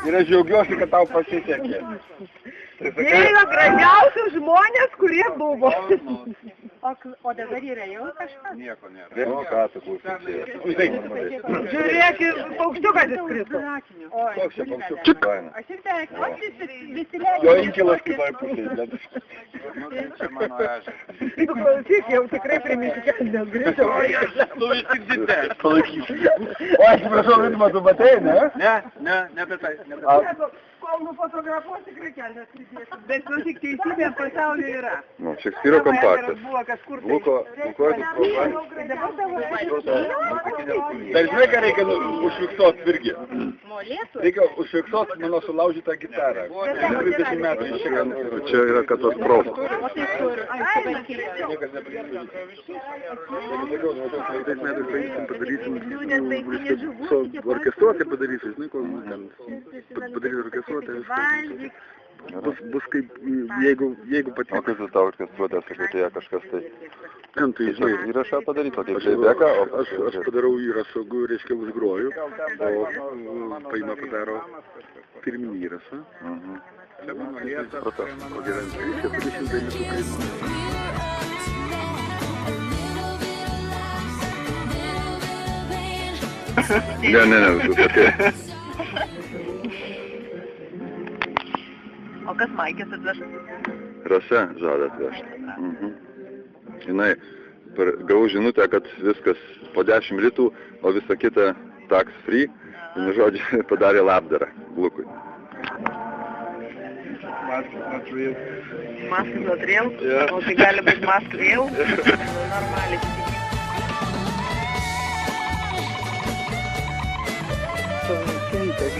Ir aš džiaugiuosi, kad tau pasisekė. Jie yra gražiausi žmonės, kurie buvo. O dabar yra jau kažkas? Nieko nėra. O ką tu klausai? Žiūrėk, paukštukas įskrito. Koks čia paukštukas? Aš ir tai, visi leidžiu. Jo inkilas kitoj pusėje. Čia mano ežas. Tu klausyk, jau tikrai priminti kelnes greičiau. Tu vis tik didės. Palaikysiu. O, atsiprašau, Ritma, tu matei, ne? Ne, apie tai. Kol nufotografuos, tikrai kelnes pridėsiu. Bet nu tik teisybė pasaulyje yra. Nu, Šekspyro kompaktas. Buvo kažkur tai. Dar žinai, ką reikia užfiksuoti irgi? Reikia užfiksuoti mano sulaužytą gitarą. 30 metų. Čia yra katastrofa. Tais metais padarysim, orkestruotę padarysim, žinai, ko padarysim orkestruotę. Bus kaip, jeigu patiko. O kas tau orkestruotė, sakai, tai kažkas tai... Tai, žinai, įrašą padaryti, kaip playback-ą, aš padarau įrašą, reiškia, užgroju, o paima padaro pirminį įrašą. Supratau, o gyventi, reiškia, 20 dainų kainuoja. Ne, viskas okei. O kas Maikės atveš? Rasa žada atvežti. Jinai gavau žinutę, kad viskas po 10 litų, o visa kita tax free. Vienu žodžiu padarė labdarą Glukui. Maskas atrėl? O tai gali būti maskas vėl? Normaliai.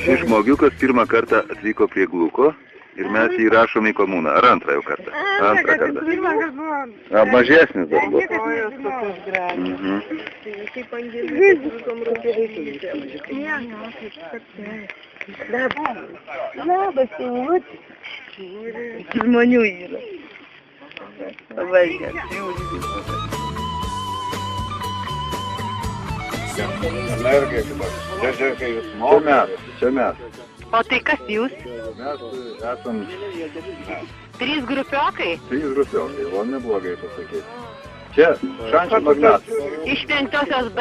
Šis žmogiukas pirmą kartą atvyko prie Gluko ir mes jį rašom į komuną. Ar antrą jau kartą? Antrą kartą. Mažesnis dar buvo. Kojos tokios gražios. Kaip angeliukas visom Labas, tėvut. Žmonių yra. Vaikas, Čia mes. O tai kas jūs? Mes esam... 3 grupiokai? 3 grupiokai, o neblogai pasakyti. Čia šančių magnatas. Iš 5-osios B?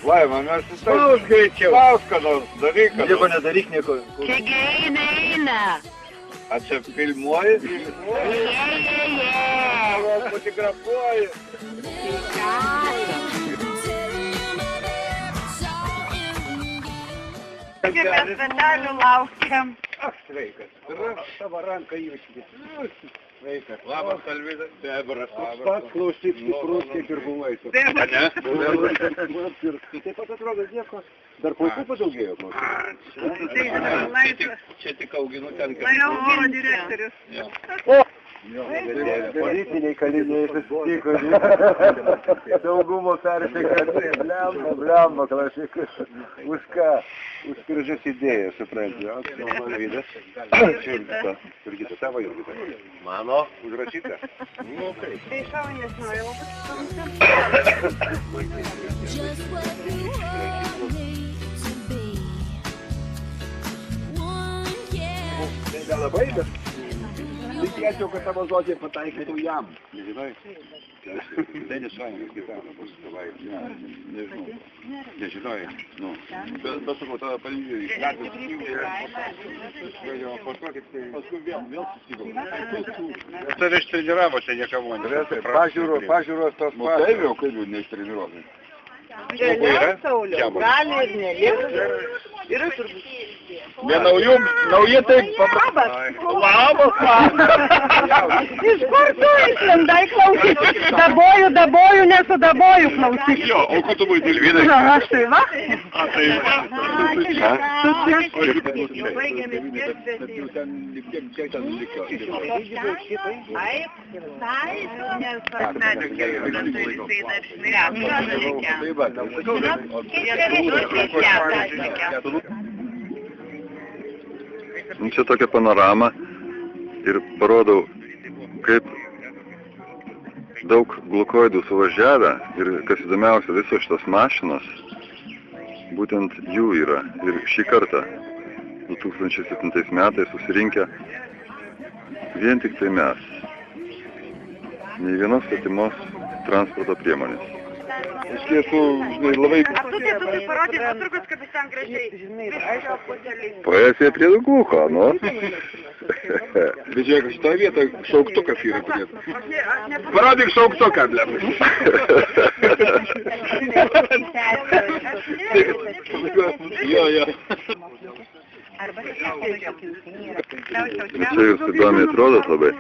Laima, mes Spaus greičiau. Spaus, kad daryk. Nieko nedaryk, nieko. Čia eina. A čia filmuoji? Fotografuoji. Kaip mes Vitalių laukiam. Ach, sveikas. Tavo ranką įrašykit. Sveikas. Labas, Alvydas. Bebras. Pats klausyk stiprus, kaip ir buvai. Bebras. Taip pat atrodo nieko. Dar plaukų padaugėjo. Čia tik auginu ten. Oro direktorius. Politiniai kaliniai susitiko. Saugumo persekė. Blemba, klašikas. Už ką? Už gražias idėjas, supranti. Alvydas. Jurgita, tavo Jurgita. Mano? Užrašyta? Nu, kaip. Tai šaunės nuėjau. Tai nelabai, bet tikėčiau, kad tavo žodžiai pataikytų jam. Nežinai? Tenis sąjungas gyvena bus savaitę. Nežinau. Nežinai. Nu. Bet sakau, tada palygiu iš gatvės įjungė. Paskui vėl susigau. Tai ištreniravimo čia niekamo nėra. Pažiūros tos pas. Taip jau, kaip jau neištreniruotai. Galiau, Sauliau, gali ir neliks. Yra turbūt. Nauji taip paprastai. Labas! Iš kur tu išlendai klausyk? Daboju, nesudaboju klausyk. Jo, o ko tu buvai Dilvinai? Aš tai va. A, tai va. Jau baigėme skirbėti. Kiek ten likio? Nes pasmedžiu kelių metų jisai dar žinai. Čia tokia panorama ir parodau, kaip daug glukoidų suvažiavę ir, kas įdomiausia, visos šitos mašinos, būtent jų yra. Ir šį kartą 2007 metais susirinkę vien tik tai mes. Nei vienos svetimos transporto priemonės. Iš tiesų, žinai, labai... Ar tu tai parodai nuotraukas, kad jis ten gražiai? Poezija prie Lūko, nu. Bet žiūrėk, šitoje vietoje šauktukas yra padėtas. Parodyk šauktuką, blem. Jo. Čia jūs įdomiai atrodot labai.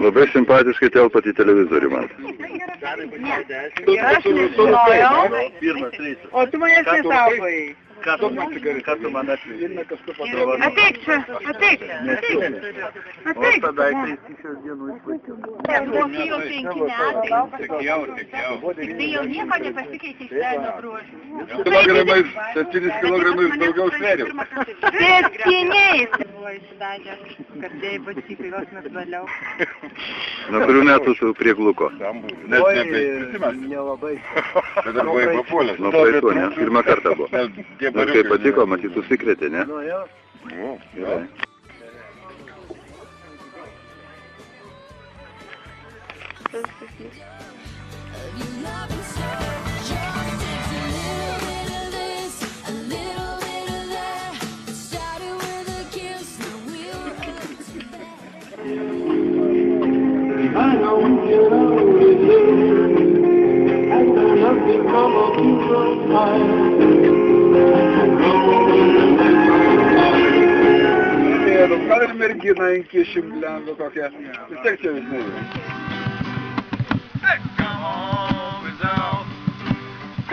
Labai simpatiškai telpat į televizorių, man. O tu manęs nesaugojai. Ką tu man atveju? Ateik čia, ateik. Ateik. O tada ateis šios dienų išvaitinu. Buvo jau 5 metai. Sakiau. Tai jau nieko nepasikeitė iš seno bruožų. 7 kilogramais daugiau sveriu. Septyniais. Nuo kurių metų su prie Lūko? Nelabai. Bet dar buvai papuolęs. Nuo praeitų, ne? Pirmą kartą buvo. Ir kaip patiko, matyt, susikrėtė, ne? Nu, jo. Gerai. Gal ir mergina įkišim, blemba kokią. Vis tiek čia žinai.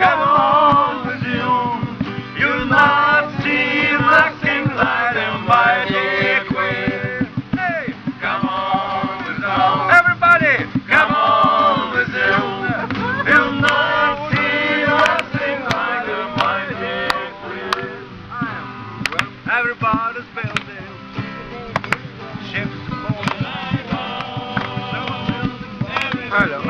Come on with you. You'll not see nothing like the mighty queen. Hey, come on with you. Everybody, come on with you. You'll not see nothing like the mighty queen. Everybody's building ships aboard. Hello.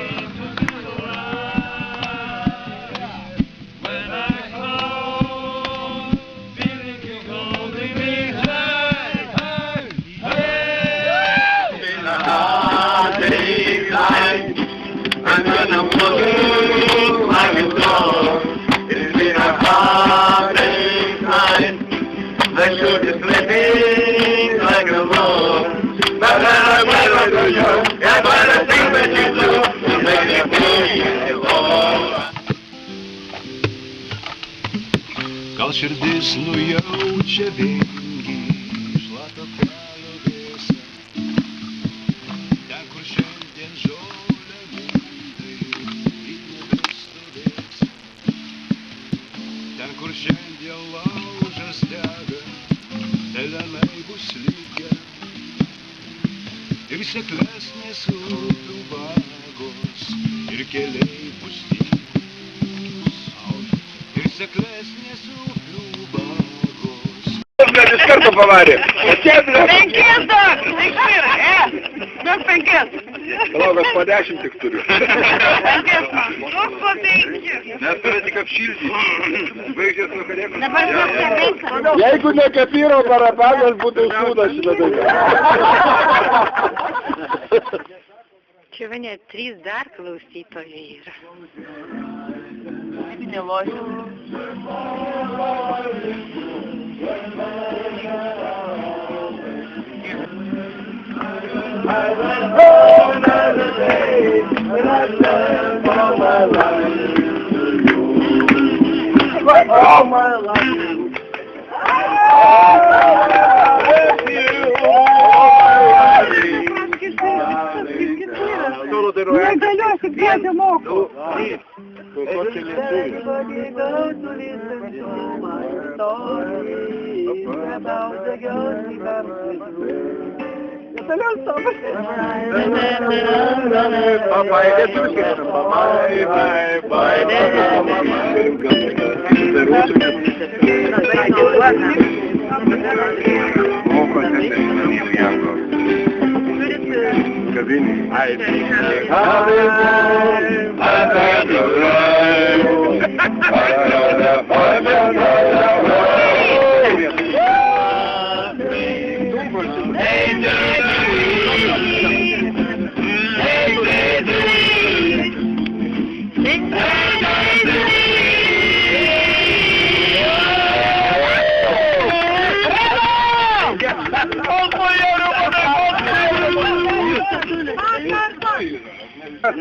Gal širdis nujaučia vingį šlapio kelio vėsą, ten, kur šiandien žolė mūtai ir nebestovės, ten, kur šiandien laužas dega, pelenai bus likę ir seklesnės upių vagos ir keliai bus tykūs ir seklesnės upių vagos. Iš karto pavarė. Penkis duok, duok 5. Palauk, aš po 10 tik turiu. Duok po 5. Nes turiu tik apšildyti. Baigės nuo kalėkų. Dabar duok 5. Jeigu ne kapyro barabanas, būtų sūdas šitą dalyką. Čia va net 3 dar klausytojai yra. Nelošiu. I went home another day, and I learned all my life to you. All my life. Negaliosi, dviese moku. Everybody goes to listen to my story about the girl she comes with.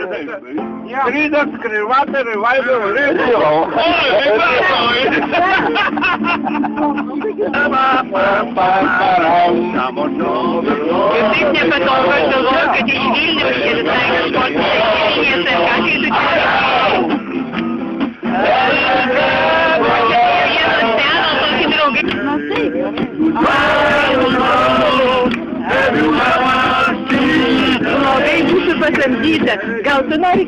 Rydas, kryvatai, ryvaidai, Ir taip nepatogu, aš galvoju, kad iš Vilniaus ir visai kažkos nesėkmės, ir ką kai tu čia vienas seno tokį draugį. Blogai būsiu pasamdyta. Gal tu nori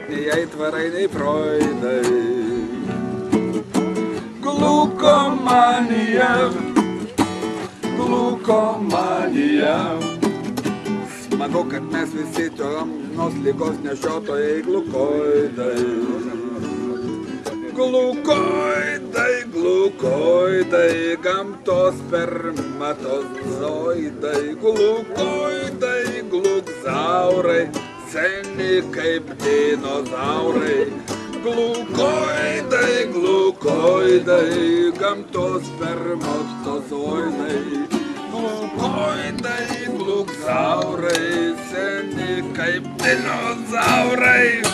Nei aitvarai, nei Freudai. Glukomanija, glukomanija. Smagu, kad mes visi tos ligos nešiotojai glukoidai. Glukoidai, glukoidai, gamtos spermatozoidai. Glukoidai, glukzaurai. Seni kaip dinozaurai, glukoidai, glukoidai, gamtos spermatozoidai. Glukoidai, glukzaurai, seni kaip dinozaurai.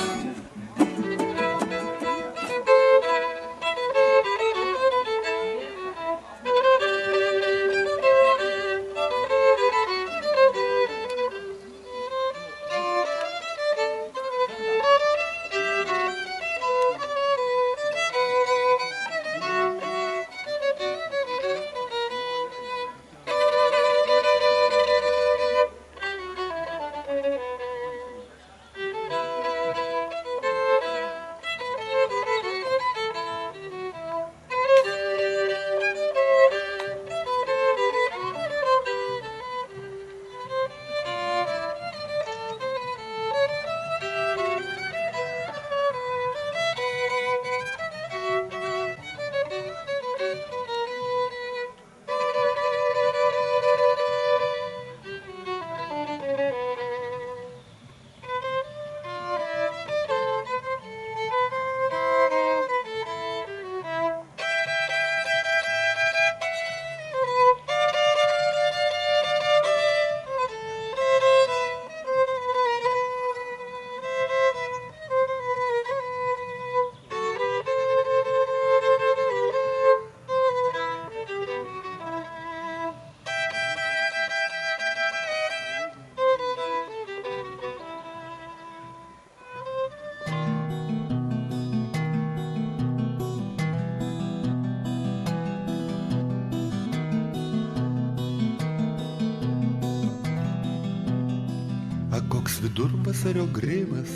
Koks vidurvasario greimas,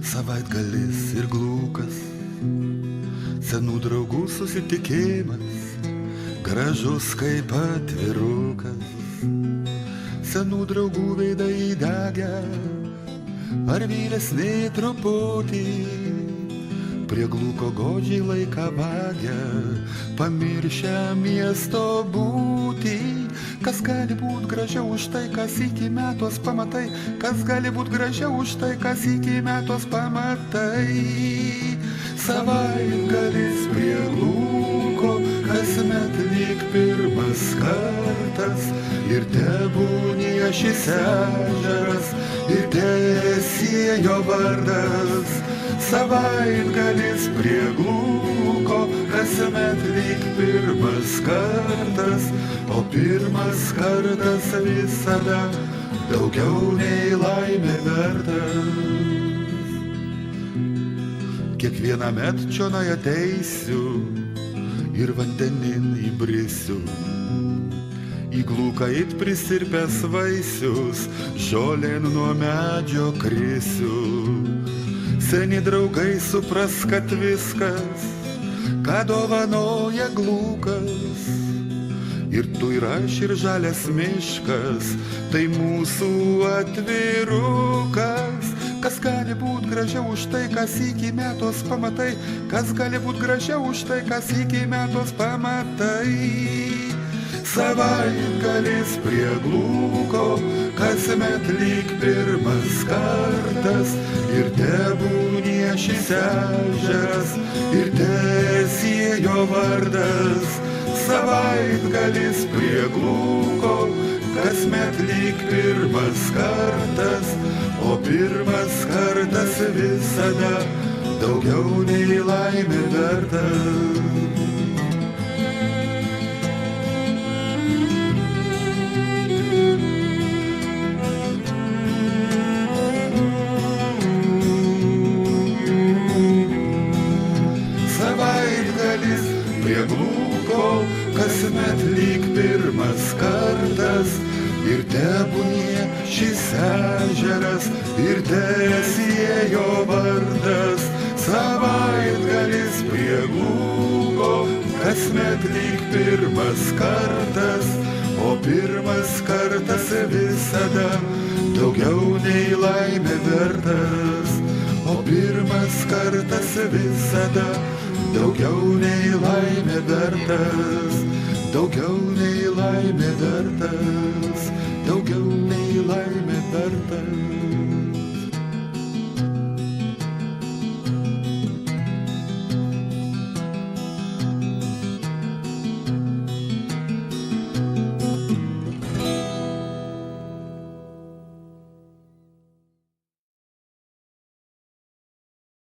savaitgalis ir glūkas, senų draugų susitikimas, gražus kaip atvirukas, senų draugų veidai įdegę, ar vyresni truputį, prie glūko godžiai laiką vagia, pamiršę miesto būtį. Kas gali būt gražiau už tai, kas iki metos pamatai, kas gali būt gražiau už tai, kas iki metos pamatai. Savaitgalis prie glūko, kasmet lyg pirmas kartas, ir tebūnie šis ežeras, ir teesie jo vardas. Savaitgalis prie glūko, kasmet lyg pirmas kartas, o pirmas kartas visada daugiau nei laimė vertas. Kiekvienąmet čionai ateisiu ir vandenin įbrisiu, į į glūką it prisirpęs vaisius, žolėn nuo medžio krisiu. Seni draugai supras, kad viskas, ką dovanoja glūkas, ir tu ir aš ir žalias miškas, tai mūsų atvirukas. Kas gali būt gražiau už tai, kas iki metos pamatai, kas gali būt gražiau už tai, kas iki metos pamatai. Savaitgalis prie glūko, kasmet lyg pirmas kartas, ir tebūnie šis ežeras, ir teesie jo vardas. Savaitgalis prie glūko, kasmet lyg pirmas kartas, o pirmas kartas visada daugiau nei laimė vertas. Savaitgalis prie glūko, kasmet lyg pirmas kartas, ir tebūnie šis ežeras, ir teesie jo vardas. Savaitgalis prie glūko, kasmet lyg pirmas kartas, o pirmas kartas visada daugiau nei laimė vertas. O pirmas kartas visada daugiau nei laimė vertas. Daugiau nei laimė vertas, daugiau nei laimė vertas.